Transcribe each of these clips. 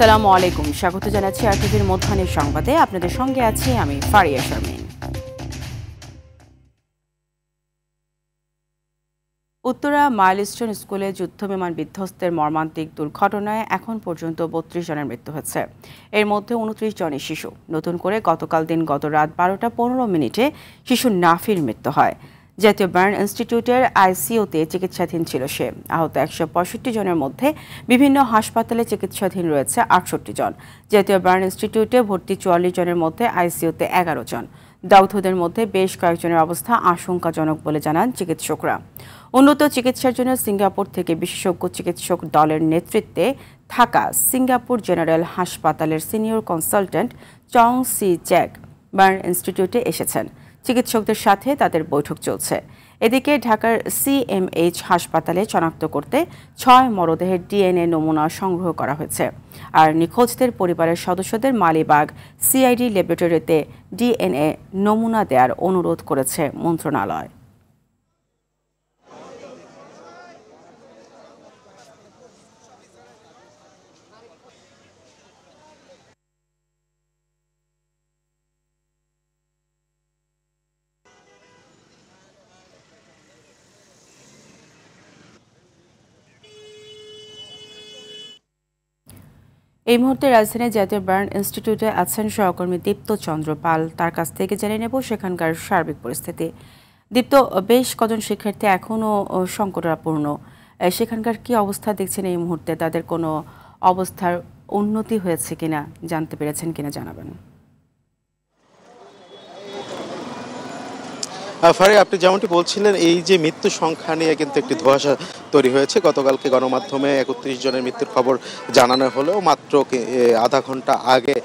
আসসালামু আলাইকুম, স্বাগত জানাচ্ছি আরটিভির মধ্যাহ্নের সংবাদে। আপনাদের সঙ্গে আছি আমি ফারিয়া শারমিন। উত্তরা মাইলস্টোন স্কুলে যুদ্ধবিমান বিধ্বস্তের মর্মান্তিক দুর্ঘটনায় এখন পর্যন্ত ৩২ জনের মৃত্যু হয়েছে। এর মধ্যে ২৯ জনই শিশু। নতুন করে গত রাত ১২টা ১৫ শিশু নাফির মৃত্যু হয়। জাতীয় বার্ন ইনস্টিটিউটের আইসিইউতে চিকিৎসাধীন ছিল সে। আহত ১৬৫ জনের মধ্যে বিভিন্ন হাসপাতালে চিকিৎসাধীন রয়েছে ৬৮ জন। জাতীয় বার্ন ইনস্টিটিউটে ভর্তি ৪৪ জনের মধ্যে আইসিইউতে ১১ জন। দগ্ধদের মধ্যে বেশ কয়েকজনের অবস্থা আশঙ্কাজনক বলে জানান চিকিৎসকরা। উন্নত চিকিৎসার জন্য সিঙ্গাপুর থেকে বিশেষজ্ঞ চিকিৎসক দলের নেতৃত্বে থাকা সিঙ্গাপুর জেনারেল হাসপাতালের সিনিয়র কনসালট্যান্ট চং সি জ্যাক বার্ন ইনস্টিটিউটে এসেছেন। চিকিৎসকদের সাথে তাদের বৈঠক চলছে। এদিকে ঢাকার সিএমএইচ হাসপাতালে শনাক্ত করতে ৬ মরদেহের ডিএনএ নমুনা সংগ্রহ করা হয়েছে। আর নিখোঁজদের পরিবারের সদস্যদের মালিবাগ সিআইডি ল্যাবরেটরিতে ডিএনএ নমুনা দেওয়ার অনুরোধ করেছে মন্ত্রণালয়। এই মুহূর্তে রাজধানীর জাতীয় বার্ন ইনস্টিটিউটে আছেন সহকর্মী দীপ্ত চন্দ্র পাল। তার কাছ থেকে জেনে নেব সেখানকার সার্বিক পরিস্থিতি। দীপ্ত, বেশ কজন শিক্ষার্থী এখনও সংকটাপন্ন, সেখানকার কি অবস্থা দেখছেন এই মুহূর্তে? তাদের কোনো অবস্থার উন্নতি হয়েছে কিনা, জানতে পেরেছেন কিনা জানাবেন। ফারিয়া, আপনি যেমনটি বলছিলেন, এই যে মৃত্যু সংখ্যা নিয়ে কিন্তু একটি ধোঁয়াশা তৈরি হয়েছে। গতকালকে গণমাধ্যমে ৩১ জনের মৃত্যুর খবর জানানো হলেও মাত্র আধা ঘন্টা আগে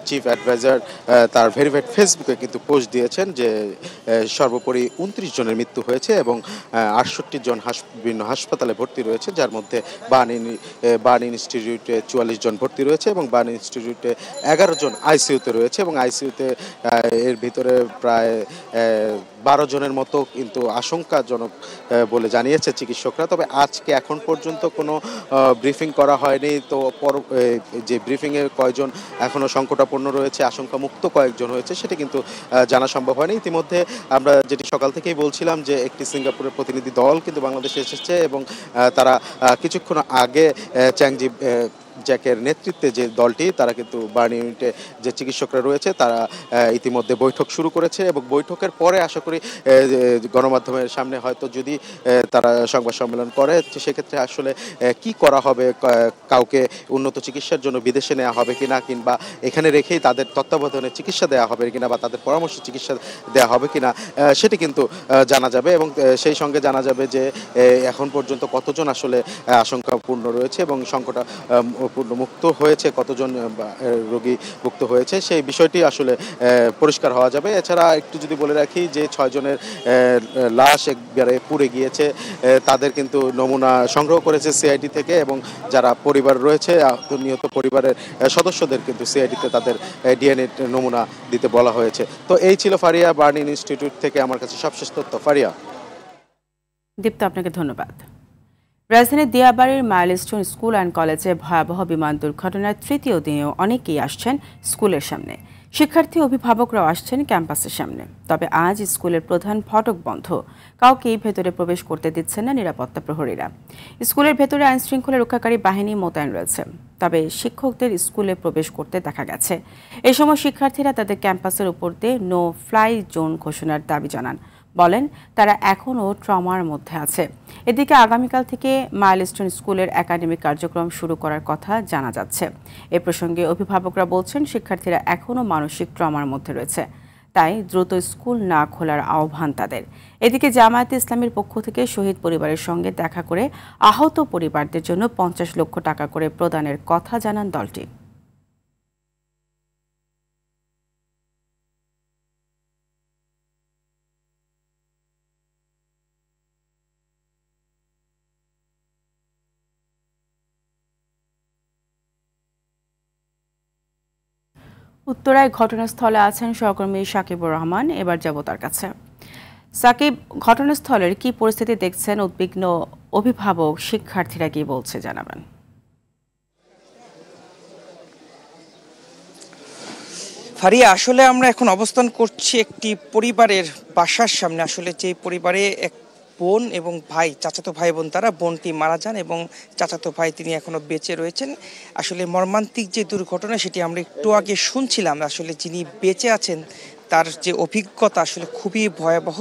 চিফ অ্যাডভাইজার তার ভেরিফাইড ফেসবুকে কিন্তু পোস্ট দিয়েছেন যে সর্বোপরি ২৯ জনের মৃত্যু হয়েছে এবং ৬৮ জন বিভিন্ন হাসপাতালে ভর্তি রয়েছে, যার মধ্যে বার্ন ইনস্টিটিউটে ৪৪ জন ভর্তি রয়েছে এবং বার্ন ইনস্টিটিউটে ১১ জন আইসিইউতে রয়েছে এবং আইসিইউতে এর ভিতরে প্রায় ১২ জনের মতো কিন্তু আশঙ্কাজনক বলে জানিয়েছে চিকিৎসকরা। তবে আজকে এখন পর্যন্ত কোনো ব্রিফিং করা হয়নি। তো যে ব্রিফিংয়ে কয়েকজন এখনও সংকটাপন্ন রয়েছে, আশঙ্কামুক্ত কয়েকজন হয়েছে, সেটি কিন্তু জানা সম্ভব হয়নি। ইতিমধ্যে আমরা যেটি সকাল থেকেই বলছিলাম যে একটি সিঙ্গাপুরের প্রতিনিধি দল কিন্তু বাংলাদেশে এসেছে এবং তারা কিছুক্ষণ আগে চ্যাংজি জ্যাকের নেতৃত্বে যে দলটি, তারা কিন্তু বার্ন ইউনিটে যে চিকিৎসকরা রয়েছে তারা ইতিমধ্যে বৈঠক শুরু করেছে এবং বৈঠকের পরে আশা করি গণমাধ্যমের সামনে হয়তো যদি তারা সংবাদ সম্মেলন করে, সেক্ষেত্রে আসলে কি করা হবে, কাউকে উন্নত চিকিৎসার জন্য বিদেশে নেওয়া হবে কিনা, কিংবা এখানে রেখেই তাদের তত্ত্বাবধানে চিকিৎসা দেওয়া হবে কিনা বা তাদের পরামর্শে চিকিৎসা দেওয়া হবে কিনা, সেটি কিন্তু জানা যাবে এবং সেই সঙ্গে জানা যাবে যে এখন পর্যন্ত কতজন আসলে আশঙ্কাপূর্ণ রয়েছে এবং সংকট মুক্ত হয়েছে, কতজন রোগী মুক্ত হয়েছে, সেই বিষয়টি আসলে পরিষ্কার হওয়া যাবে। এছাড়া একটু যদি বলে রাখি যে ৬ জনের লাশ একবারে পুড়ে গিয়েছে, তাদের কিন্তু নমুনা সংগ্রহ করেছে সিআইডি থেকে এবং যারা পরিবার রয়েছে, নিহত পরিবারের সদস্যদের কিন্তু সিআইডিতে তাদের ডিএনএ নমুনা দিতে বলা হয়েছে। তো এই ছিল ফারিয়া, বার্ন ইনস্টিটিউট থেকে আমার কাছে সবশেষ তথ্য। ফারিয়া। দীপ্ত, আপনাকে ধন্যবাদ। রাজধানীর দিয়াবাড়ির মাইলস্টোন স্কুল অ্যান্ড কলেজে ভয়াবহ বিমান দুর্ঘটনার তৃতীয় দিনেও অনেকেই আসছেন স্কুলের সামনে। শিক্ষার্থী অভিভাবকরাও আসছেন ক্যাম্পাসের সামনে। তবে আজ স্কুলের প্রধান ফটক বন্ধ, কাউকেই ভেতরে প্রবেশ করতে দিচ্ছেন না নিরাপত্তা প্রহরীরা। স্কুলের ভেতরে আইনশৃঙ্খলা রক্ষাকারী বাহিনী মোতায়েন রয়েছে, তবে শিক্ষকদের স্কুলে প্রবেশ করতে দেখা গেছে। এ সময় শিক্ষার্থীরা তাদের ক্যাম্পাসের উপর দিয়ে নো ফ্লাই জোন ঘোষণার দাবি জানান, বলেন তারা এখনও ট্রমার মধ্যে আছে। এদিকে আগামীকাল থেকে মাইলস্টোন স্কুলের একাডেমিক কার্যক্রম শুরু করার কথা জানা যাচ্ছে। এ প্রসঙ্গে অভিভাবকরা বলছেন শিক্ষার্থীরা এখনও মানসিক ট্রমার মধ্যে রয়েছে, তাই দ্রুত স্কুল না খোলার আহ্বান তাদের। এদিকে জামায়াতে ইসলামীর পক্ষ থেকে শহীদ পরিবারের সঙ্গে দেখা করে আহত পরিবারদের জন্য ৫০ লক্ষ টাকা করে প্রদানের কথা জানান দলটি। উত্তরায় ঘটনাস্থলে আছেন সহকর্মী সাকিবুর রহমান। এবার যাব তার কাছে। সাকিব, ঘটনাস্থলের কি পরিস্থিতি দেখছেন? উদ্বিগ্ন অভিভাবক, শিক্ষার্থীরা কি বলছে জানাবেন। ফারিয়া, আসলে আমরা এখন অবস্থান করছি একটি পরিবারের বাসার সামনে। আসলে যে পরিবারে এক বোন এবং ভাই, চাচাতো ভাই বোন, তারা বোনটি মারা যান এবং চাচাতো ভাই তিনি এখনো বেঁচে রয়েছেন। আসলে মর্মান্তিক যে দুর্ঘটনা সেটি আমরা একটু আগে শুনছিলাম। আসলে যিনি বেঁচে আছেন তার যে অভিজ্ঞতা আসলে খুবই ভয়াবহ।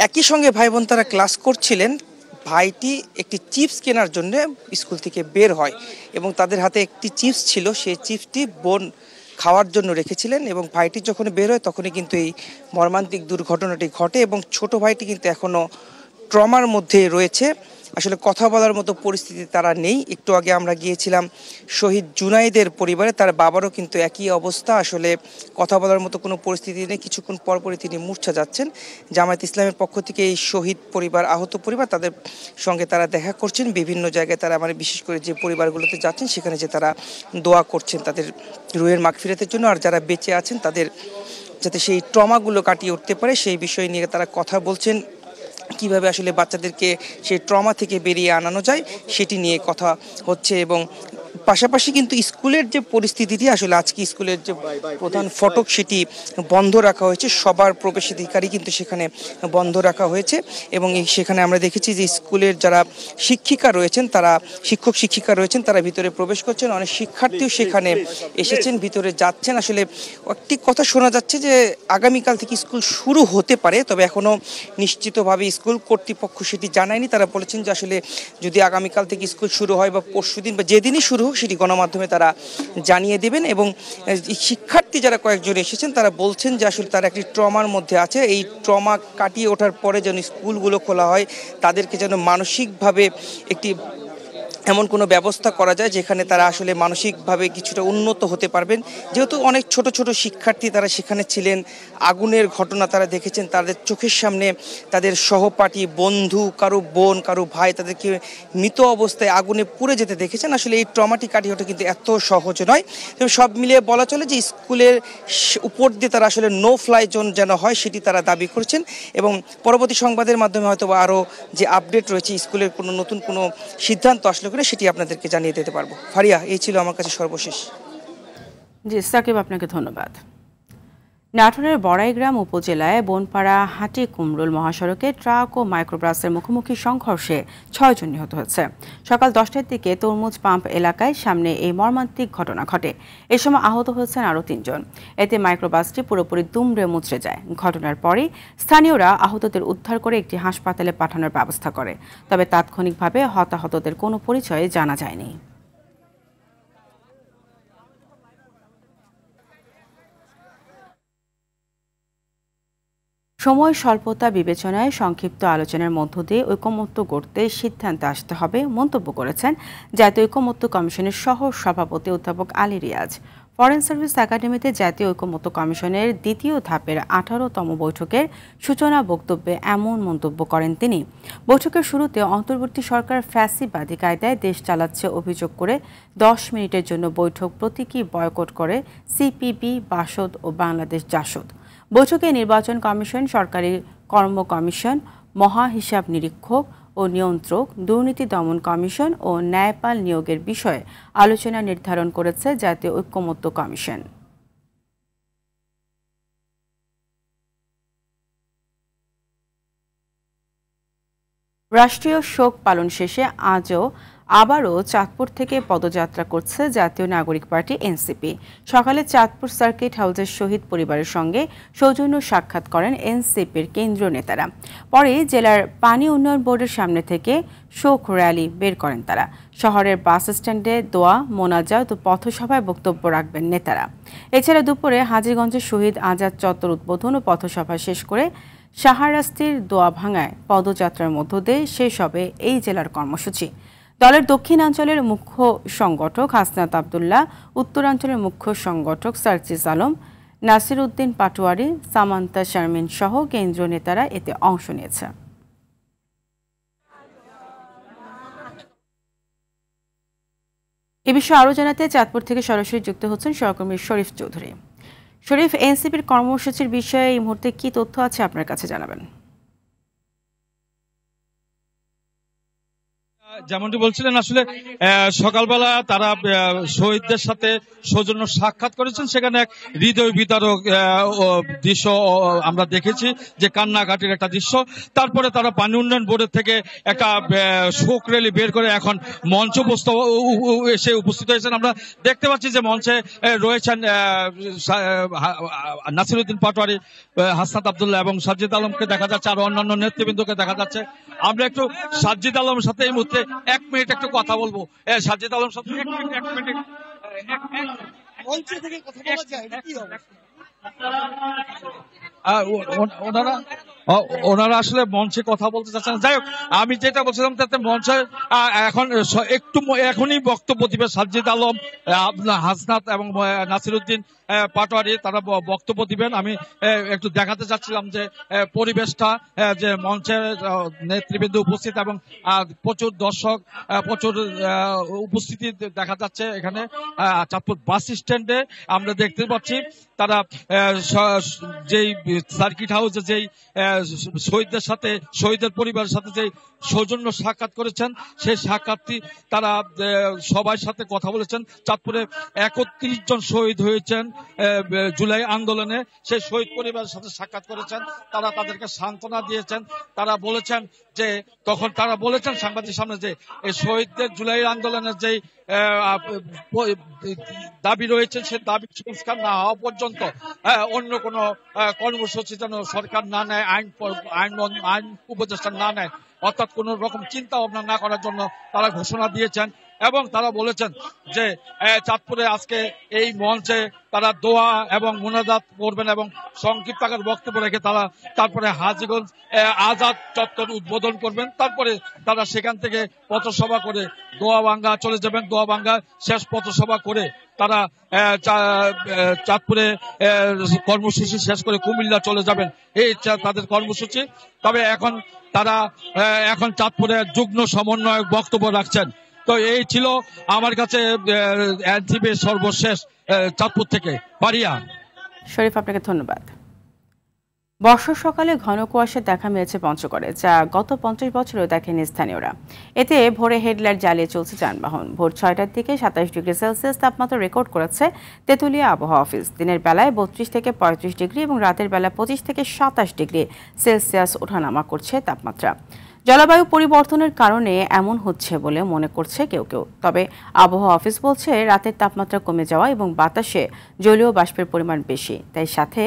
একই সঙ্গে ভাই বোন তারা ক্লাস করছিলেন। ভাইটি একটি চিপস কেনার জন্য স্কুল থেকে বের হয় এবং তাদের হাতে একটি চিপস ছিল, সেই চিপসটি বোন খাওয়ার জন্য রেখেছিলেন এবং ভাইটি যখন বের হয় তখনই কিন্তু এই মর্মান্তিক দুর্ঘটনাটি ঘটে এবং ছোট ভাইটি কিন্তু এখনো ট্রমার মধ্যে রয়েছে। আসলে কথা বলার মতো পরিস্থিতি তারা নেই। একটু আগে আমরা গিয়েছিলাম শহীদ জুনাইদের পরিবারে, তার বাবারও কিন্তু একই অবস্থা। আসলে কথা বলার মতো কোনো পরিস্থিতি নেই, কিছুক্ষণ পরপরই তিনি মূর্ছা যাচ্ছেন। জামায়াত ইসলামের পক্ষ থেকে এই শহীদ পরিবার, আহত পরিবার, তাদের সঙ্গে তারা দেখা করছেন। বিভিন্ন জায়গায় তারা বিশেষ করে যে পরিবারগুলোতে যাচ্ছেন সেখানে যে তারা দোয়া করছেন তাদের রুহের মাগফিরাতের জন্য, আর যারা বেঁচে আছেন তাদের যাতে সেই ট্রমাগুলো কাটিয়ে উঠতে পারে সেই বিষয় নিয়ে তারা কথা বলছেন। কিভাবে আসলে বাচ্চাদেরকে সেই ট্রমা থেকে বেরিয়ে আনানো যায় সেটি নিয়ে কথা হচ্ছে। এবং পাশাপাশি কিন্তু স্কুলের যে পরিস্থিতিটি, আসলে আজকে স্কুলের যে প্রধান ফটক সেটি বন্ধ রাখা হয়েছে, সবার প্রবেশাধিকারী কিন্তু সেখানে বন্ধ রাখা হয়েছে। এবং সেখানে আমরা দেখেছি যে স্কুলের যারা শিক্ষিকা রয়েছেন, তারা শিক্ষক শিক্ষিকা রয়েছেন, তারা ভিতরে প্রবেশ করছেন। অনেক শিক্ষার্থীও সেখানে এসেছেন, ভিতরে যাচ্ছেন। আসলে একটি কথা শোনা যাচ্ছে যে আগামীকাল থেকে স্কুল শুরু হতে পারে, তবে এখনও নিশ্চিতভাবে স্কুল কর্তৃপক্ষ সেটি জানায়নি। তারা বলেছেন যে আসলে যদি আগামীকাল থেকে স্কুল শুরু হয় বা পরশুদিন বা যেদিনই শুরু হোক সেটি গণমাধ্যমে তারা জানিয়ে দেবেন। এবং শিক্ষার্থী যারা কয়েকজন এসেছেন তারা বলছেন যে আসলে তারা একটি ট্রমার মধ্যে আছে। এই ট্রমা কাটিয়ে ওঠার পরে যেন স্কুলগুলো খোলা হয়, তাদেরকে যেন মানসিকভাবে একটি এমন কোনো ব্যবস্থা করা যায় যেখানে তারা আসলে মানসিকভাবে কিছুটা উন্নত হতে পারবেন। যেহেতু অনেক ছোট ছোট শিক্ষার্থী তারা সেখানে ছিলেন, আগুনের ঘটনা তারা দেখেছেন, তাদের চোখের সামনে তাদের সহপাঠী, বন্ধু, কারো বোন, কারো ভাই তাদেরকে মৃত অবস্থায় আগুনে পুড়ে যেতে দেখেছেন। আসলে এই ট্রমাটি কাটিয়ে ওঠা কিন্তু এত সহজ নয়। তবে সব মিলিয়ে বলা চলে যে স্কুলের উপর দিয়ে তারা আসলে নো ফ্লাই জোন যেন হয় সেটি তারা দাবি করছেন। এবং পরবর্তী সংবাদের মাধ্যমে হয়তো আরও যে আপডেট রয়েছে, স্কুলের কোনো নতুন কোনো সিদ্ধান্ত আসলে করে সেটি আপনাদেরকে জানিয়ে দিতে পারবো। ফারিয়া, এই ছিল আমার কাছে সর্বশেষ। জি সাকিব, আপনাকে ধন্যবাদ। নাটোরের বড়াইগ্রাম উপজেলায় বনপাড়া হাটি কুমরুল মহাসড়কে ট্রাক ও মাইক্রোবাসের মুখোমুখি সংঘর্ষে 6 জন নিহত হয়েছে। সকাল 10টার দিকে তরমুজ পাম্প এলাকায় সামনে এই মর্মান্তিক ঘটনা ঘটে। এ সময় আহত হয়েছেন আরও 3 জন। এতে মাইক্রোবাসটি পুরোপুরি দুমড়ে মুচড়ে যায়। ঘটনার পরই স্থানীয়রা আহতদের উদ্ধার করে একটি হাসপাতালে পাঠানোর ব্যবস্থা করে। তবে তাৎক্ষণিকভাবে হতাহতদের কোনো পরিচয় জানা যায়নি। সময় স্বল্পতা বিবেচনায় সংক্ষিপ্ত আলোচনার মধ্য দিয়ে ঐকমত্য গড়তে সিদ্ধান্তে আসতে হবে মন্তব্য করেছেন জাতীয় ঐকমত্য কমিশনের সহ সভাপতি অধ্যাপক আলী রিয়াজ। ফরেন সার্ভিস একাডেমিতে জাতীয় ঐকমত্য কমিশনের দ্বিতীয় ধাপের 18তম বৈঠকের সূচনা বক্তব্যে এমন মন্তব্য করেন তিনি। বৈঠকের শুরুতে অন্তর্বর্তী সরকার ফ্যাসিবাদী কায়দায় দেশ চালাচ্ছে অভিযোগ করে 10 মিনিটের জন্য বৈঠক প্রতীকী বয়কট করে সিপিবি, বাসদ ও বাংলাদেশ জাসদ। বৈঠকে নির্বাচন কমিশন, সরকারি কর্ম কমিশন, মহা হিসাব নিরীক্ষক ও নিয়ন্ত্রক, দুর্নীতি দমন কমিশন ও ন্যায়পাল নিয়োগের বিষয়ে আলোচনা নির্ধারণ করেছে জাতীয় ঐকমত্য কমিশন। রাষ্ট্রীয় শোক পালন শেষে আবারও চাঁদপুর থেকে পদযাত্রা করছে জাতীয় নাগরিক পার্টি এনসিপি। সকালে চাঁদপুর সার্কিট হাউসের শহীদ পরিবারের সঙ্গে সৌজন্য সাক্ষাৎ করেন এনসিপির কেন্দ্রীয় নেতারা। পরে জেলার পানি উন্নয়ন বোর্ডের সামনে থেকে শোক র্যালি বের করেন তারা। শহরের বাস স্ট্যান্ডে দোয়া, মোনাজাত ও পথসভায় বক্তব্য রাখবেন নেতারা। এছাড়া দুপুরে হাজীগঞ্জের শহীদ আজাদ চত্বর উদ্বোধন ও পথসভা শেষ করে শাহরাস্তির দোয়া ভাঙায় পদযাত্রার মধ্য দিয়ে শেষ হবে এই জেলার কর্মসূচি। দলের দক্ষিণাঞ্চলের মুখ্য সংগঠক হাসনাত আবদুল্লাহ, উত্তরাঞ্চলের মুখ্য সংগঠক সার্জিস আলম, নাসির উদ্দিন পাটোয়ারি, সামান্তা শারমিন সহ কেন্দ্রীয় নেতারা এতে অংশ নিয়েছে। এ বিষয়ে আরও জানাতে চাঁদপুর থেকে সরাসরি যুক্ত হচ্ছেন সহকর্মী শরীফ চৌধুরী। শরীফ, এনসিপির কর্মসূচির বিষয়ে এই মুহূর্তে কি তথ্য আছে আপনার কাছে জানাবেন? যেমনটি বলছিলেন আসলে সকালবেলা তারা শহীদদের সাথে সৌজন্য সাক্ষাৎ করেছেন, সেখানে এক হৃদয় বিতারক দৃশ্য আমরা দেখেছি, যে কান্নাকাটির একটা দৃশ্য। তারপরে তারা পানি উন্নয়ন বোর্ডের থেকে একটা শোক র্যালি বের করে এখন মঞ্চ এসে উপস্থিত হয়েছেন। আমরা দেখতে পাচ্ছি যে মঞ্চে রয়েছেন নাসিরউদ্দিন পাটোয়ারি, হাসনাত আব্দুল্লাহ এবং সাজ্জিদ আলমকে দেখা যাচ্ছে, আর অন্যান্য নেতৃবৃন্দকে দেখা যাচ্ছে। আমরা একটু সাজ্জিদ আলমের সাথে এই মুহূর্তে 1 মিনিট একটু কথা বলবো। সাজ্জিদ আলম সাথে 1 মিনিট ওনারা আসলে মঞ্চে কথা বলতে চাচ্ছেন। যাই হোক, আমি যেটা বলছিলাম তাতে মঞ্চে এখন এখনই বক্তব্য দিবে সাজ্জিদ আলম, হাসনাত এবং নাসিরউদ্দিন পাটোয়ারি, তারা বক্তব্য দিবেন। আমি একটু দেখাতে চাচ্ছিলাম যে পরিবেশটা, যে মঞ্চে নেতৃবৃন্দ উপস্থিত এবং প্রচুর দর্শক, প্রচুর উপস্থিতি দেখা যাচ্ছে এখানে চাঁদপুর বাস স্ট্যান্ডে। আমরা দেখতে পাচ্ছি তারা যেই সার্কিট হাউসে যেই শহীদদের সাথে, শহীদের পরিবারের সাথে যে সৌজন্য সাক্ষাৎ করেছেন, সেই সাক্ষাৎটি তারা সবার সাথে কথা বলেছেন। চাঁদপুরে 31 জন শহীদ হয়েছেন জুলাই আন্দোলনে, সেই শহীদ পরিবারের সাথে সাক্ষাৎ করেছেন। তারা তাদেরকে সান্ত্বনা দিয়েছেন। তারা বলেছেন যে, তখন তারা বলেছেন সাংবাদিক সামনে যে এই শহীদদের জুলাই আন্দোলনের যেই দাবি রয়েছে, সে দাবি সংস্কার না হওয়া পর্যন্ত অন্য কোন কর্মসূচি যেন সরকার না নেয়, আইন উপদেষ্টা না নেয়, অর্থাৎ কোন রকম চিন্তা ভাবনা না করার জন্য তারা ঘোষণা দিয়েছেন। এবং তারা বলেছেন যে চাঁদপুরে আজকে এই মঞ্চে তারা দোয়া এবং মোনাজাত করবেন এবং সংক্ষিপ্ত আকার বক্তব্য রেখে তারা তারপরে হাজীগঞ্জ আজাদ চত্বর উদ্বোধন করবেন। তারপরে তারা সেখান থেকে পথসভা করে দোয়াবাঙ্গা চলে যাবেন। দোয়াবাঙ্গা শেষ পথসভা করে তারা চাঁদপুরে কর্মসূচি শেষ করে কুমিল্লা চলে যাবেন, এই তাদের কর্মসূচি। তবে তারা এখন চাঁদপুরে যুগ্ম সমন্বয়ক বক্তব্য রাখছেন। তো এই ছিল আমার কাছে এনটিভির সর্বশেষ চাঁদপুর থেকে। পারিয়া। শরীফ, আপনাকে ধন্যবাদ। বর্ষার সকালে ঘন কুয়াশার দেখা মিলেছে পঞ্চগড়ে, যা গত 50 বছরেও দেখেনি স্থানীয়রা। এতে ভোরে হেডলাইট জ্বালিয়ে চলছে যানবাহন। ভোর 6টার দিকে 27 ডিগ্রি সেলসিয়াস তাপমাত্রা রেকর্ড করেছে তেঁতুলিয়া আবহাওয়া অফিস। দিনের বেলায় 32 থেকে 35 ডিগ্রি এবং রাতের বেলা 25 থেকে 27 ডিগ্রি সেলসিয়াস ওঠানামা করছে তাপমাত্রা। জলবায়ু পরিবর্তনের কারণে এমন হচ্ছে বলে মনে করছে কেউ কেউ। তবে আবহাওয়া অফিস বলছে রাতের তাপমাত্রা কমে যাওয়া এবং বাতাসে জলীয় বাষ্পের পরিমাণ বেশি, তাই সাথে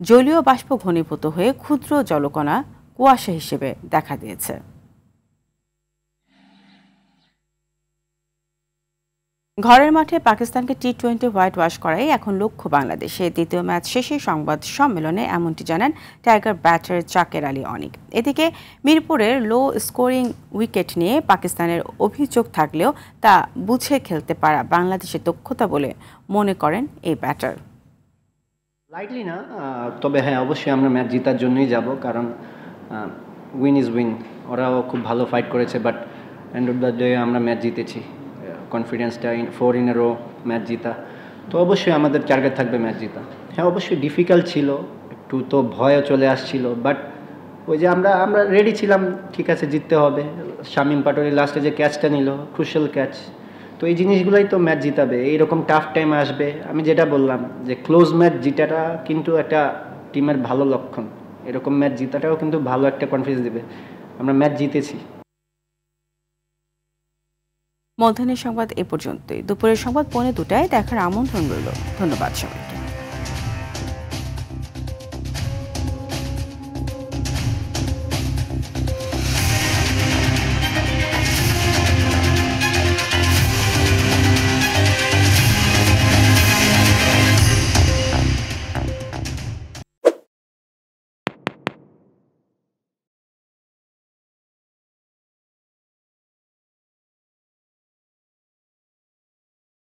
জলীয় বাষ্প ঘনীভূত হয়ে ক্ষুদ্র জলকণা কুয়াশা হিসেবে দেখা দিয়েছে। ঘরের মাঠে পাকিস্তানকে টি-20 হোয়াইট ওয়াশ করাই এখন লক্ষ্য বাংলাদেশে। দ্বিতীয় ম্যাচ শেষে সংবাদ সম্মেলনে এমনটি জানান টাইগার ব্যাটার জাকের আলী অনিক। এদিকে মিরপুরের লো স্কোরিং উইকেট নিয়ে পাকিস্তানের অভিযোগ থাকলেও তা বুঝে খেলতে পারা বাংলাদেশের দক্ষতা বলে মনে করেন এই ব্যাটার। লাইটলি না, তবে হ্যাঁ, অবশ্যই আমরা ম্যাচ জেতার জন্যই যাব, কারণ উইন ইজ উইন। ওরাও খুব ভালো ফাইট করেছে, but end of the day আমরা ম্যাচ জিতেছি। কনফিডেন্সটা 4 in a row ম্যাচ জিতা, তো অবশ্যই আমাদের টার্গেট থাকবে ম্যাচ জিতা। হ্যাঁ, অবশ্যই ডিফিকাল্ট ছিল, একটু তো ভয়ও চলে আসছিল, বাট ওই যে আমরা রেডি ছিলাম, ঠিক আছে জিততে হবে। শামীম পাটোয়ারি লাস্টে যে ক্যাচটা নিল, ক্রুশাল ক্যাচ, তো এই জিনিসগুলোই তো ম্যাচ জিতাবে। এইরকম টাফ টাইম আসবে, আমি যেটা বললাম যে ক্লোজ ম্যাচ জিতাটা কিন্তু একটা টিমের ভালো লক্ষণ। এরকম ম্যাচ জিতাটাও কিন্তু ভালো একটা কনফিডেন্স দেবে। আমরা ম্যাচ জিতেছি। মধ্যাহ্নের সংবাদ এ পর্যন্তই। দুপুরের সংবাদ 2:45 দেখার আমন্ত্রণ রইল। ধন্যবাদ সবাইকে।